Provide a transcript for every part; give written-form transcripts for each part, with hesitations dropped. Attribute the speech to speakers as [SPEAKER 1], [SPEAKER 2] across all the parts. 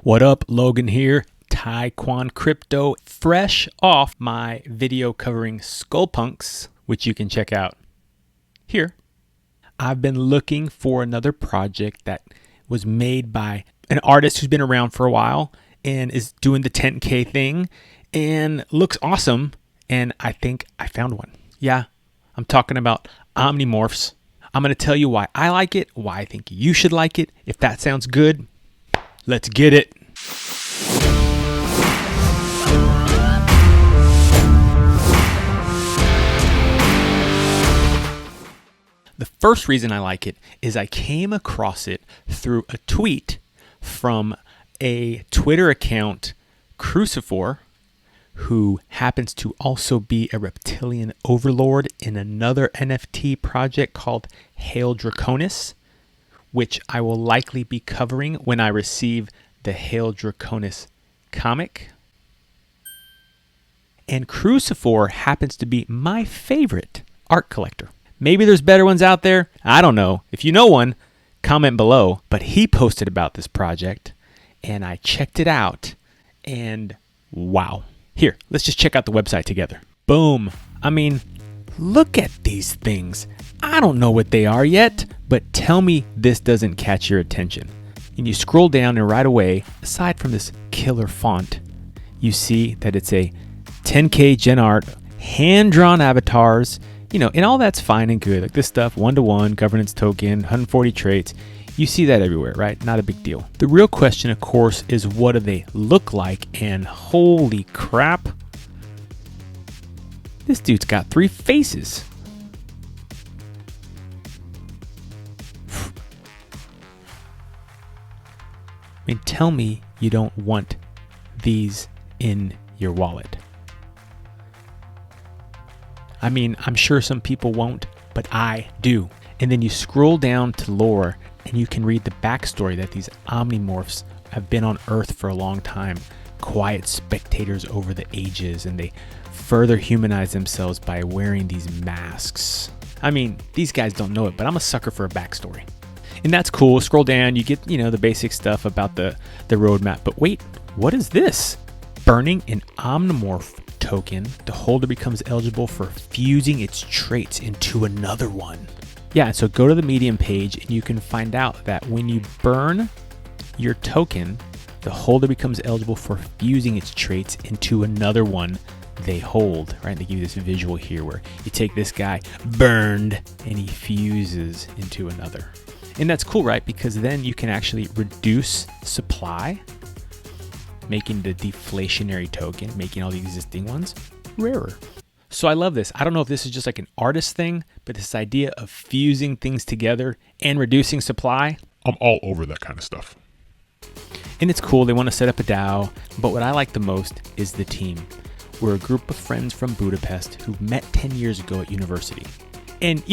[SPEAKER 1] What up, Logan here, Taekwon Crypto, fresh off my video covering Skvllpvnks, which you can check out here. I've been looking for another project that was made by an artist who's been around for a while and is doing the 10K thing and looks awesome, and I think I found one. Yeah, I'm talking about Omnimorphs. I'm going to tell you why I like it, why I think you should like it. If that sounds good, let's get it. The first reason I like it is I came across it through a tweet from a Twitter account, Crucifor, who happens to also be a reptilian overlord in another NFT project called Hail Draconis, which I will likely be covering when I receive the Hail Draconis comic. And Crucifor happens to be my favorite art collector. Maybe there's better ones out there. I don't know. If you know one, comment below. But he posted about this project, and I checked it out, and wow. Here, let's just check out the website together. Boom. I mean, look at these things. I don't know what they are yet, but tell me this doesn't catch your attention. And you scroll down, and right away, aside from this killer font, you see that it's a 10K gen art, hand-drawn avatars, and all that's fine and good. Like this stuff, 1-to-1, governance token, 140 traits. You see that everywhere, right? Not a big deal. The real question, of course, is what do they look like? And holy crap, this dude's got 3 faces. I mean, tell me you don't want these in your wallet. I mean, I'm sure some people won't, but I do. And then you scroll down to lore and you can read the backstory that these Omnimorphs have been on Earth for a long time, quiet spectators over the ages, and they further humanize themselves by wearing these masks. I mean, these guys don't know it, but I'm a sucker for a backstory. And that's cool. Scroll down, you get, the basic stuff about the roadmap. But wait, what is this? Burning an Omnimorph token, the holder becomes eligible for fusing its traits into another one. Yeah, so go to the Medium page and you can find out that when you burn your token, the holder becomes eligible for fusing its traits into another one they hold, right? They give you this visual here where you take this guy burned and he fuses into another. And that's cool, right? Because then you can actually reduce supply, making the deflationary token, making all the existing ones rarer. So I love this. I don't know if this is just like an artist thing, but this idea of fusing things together and reducing supply,
[SPEAKER 2] I'm all over that kind of stuff.
[SPEAKER 1] And it's cool. They want to set up a DAO. But what I like the most is the team. We're a group of friends from Budapest who met 10 years ago at university. And,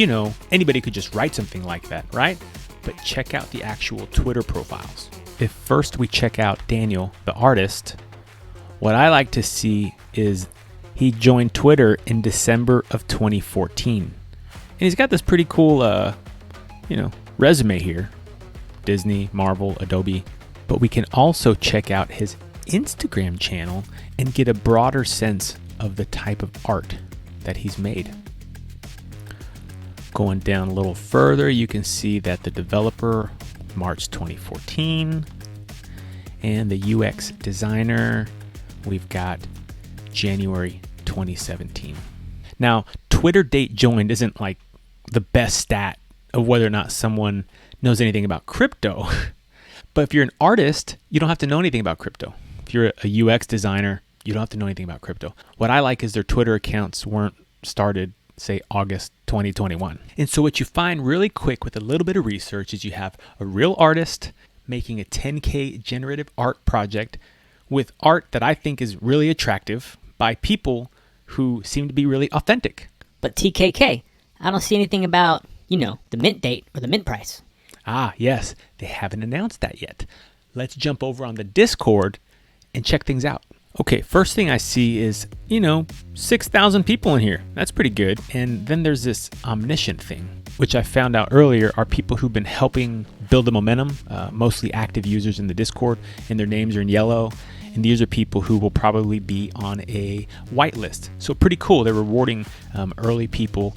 [SPEAKER 1] anybody could just write something like that, right? But check out the actual Twitter profiles. If first we check out Daniel, the artist, what I like to see is he joined Twitter in December of 2014. And he's got this pretty cool, resume here. Disney, Marvel, Adobe. But we can also check out his Instagram channel and get a broader sense of the type of art that he's made. Going down a little further, you can see that the developer, March 2014, and the UX designer, we've got January 2017. Now, Twitter date joined isn't like the best stat of whether or not someone knows anything about crypto. But if you're an artist, you don't have to know anything about crypto. If you're a UX designer, you don't have to know anything about crypto. What I like is their Twitter accounts weren't started, say, August 2021. And so what you find really quick with a little bit of research is you have a real artist making a 10K generative art project with art that I think is really attractive by people who seem to be really authentic.
[SPEAKER 3] But TKK, I don't see anything about, the mint date or the mint price.
[SPEAKER 1] Ah, yes, they haven't announced that yet. Let's jump over on the Discord and check things out. Okay, first thing I see is, 6,000 people in here. That's pretty good. And then there's this omniscient thing. which I found out earlier are people who've been helping build the momentum, mostly active users in the Discord, and their names are in yellow. And these are people who will probably be on a whitelist. So pretty cool. They're rewarding early people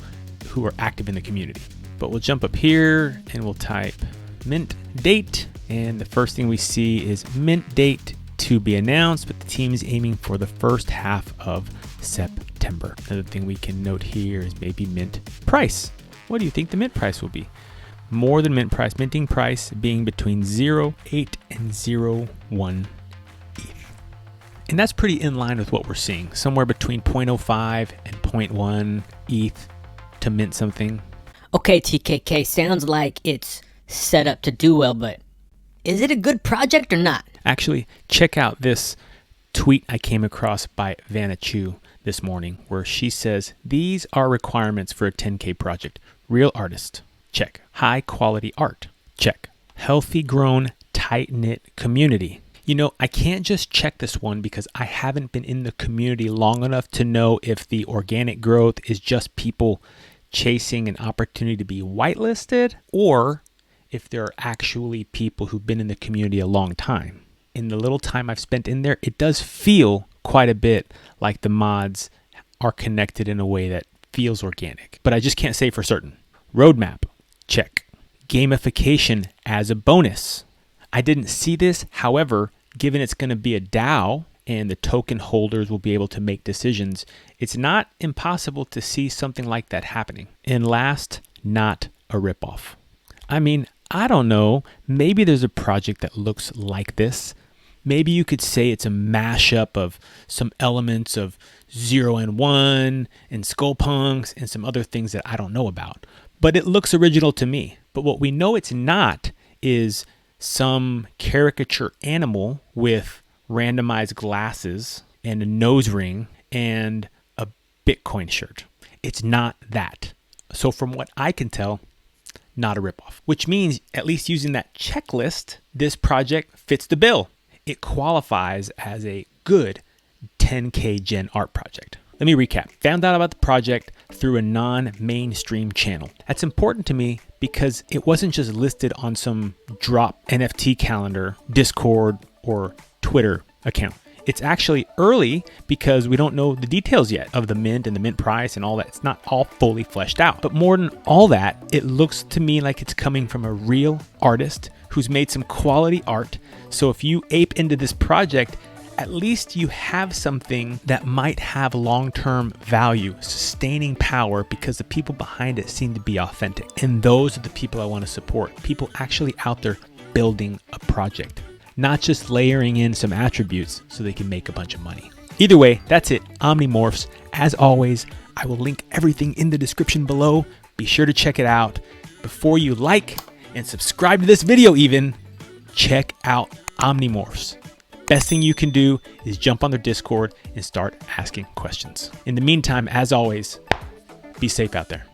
[SPEAKER 1] who are active in the community. But we'll jump up here and we'll type mint date. And the first thing we see is mint date to be announced, but the team is aiming for the first half of September. Another thing we can note here is maybe mint price. What do you think the mint price will be? More than mint price, minting price being between 0.8 and 0.1 ETH. And that's pretty in line with what we're seeing, somewhere between 0.05 and 0.1 ETH to mint something.
[SPEAKER 3] Okay, TKK, sounds like it's set up to do well, but is it a good project or not?
[SPEAKER 1] Actually, check out this tweet I came across by Vanna Chu this morning, where she says, these are requirements for a 10K project. Real artist, check. High quality art, check. Healthy grown, tight-knit community. You know, I can't just check this one because I haven't been in the community long enough to know if the organic growth is just people chasing an opportunity to be whitelisted, or if there are actually people who've been in the community a long time. In the little time I've spent in there, it does feel quite a bit like the mods are connected in a way that feels organic, but I just can't say for certain. Roadmap, check. Gamification as a bonus. I didn't see this, however, given it's going to be a DAO and the token holders will be able to make decisions, it's not impossible to see something like that happening. And last, not a ripoff. I mean, I don't know, maybe there's a project that looks like this. Maybe you could say it's a mashup of some elements of 0 and 1 and Skvllpvnks and some other things that I don't know about. But it looks original to me. But what we know it's not is some caricature animal with randomized glasses and a nose ring and a Bitcoin shirt. It's not that. So from what I can tell, not a ripoff, which means at least using that checklist, this project fits the bill. It qualifies as a good 10K gen art project. Let me recap. Found out about the project through a non-mainstream channel. That's important to me because it wasn't just listed on some drop NFT calendar, Discord, or Twitter account. It's actually early because we don't know the details yet of the mint and the mint price and all that. It's not all fully fleshed out. But more than all that, it looks to me like it's coming from a real artist who's made some quality art. So if you ape into this project, at least you have something that might have long-term value, sustaining power, because the people behind it seem to be authentic. And those are the people I want to support. People actually out there building a project, not just layering in some attributes so they can make a bunch of money. Either way, that's it. Omnimorphs. As always, I will link everything in the description below. Be sure to check it out. Before you like and subscribe to this video even, check out Omnimorphs. Best thing you can do is jump on their Discord and start asking questions. In the meantime, as always, be safe out there.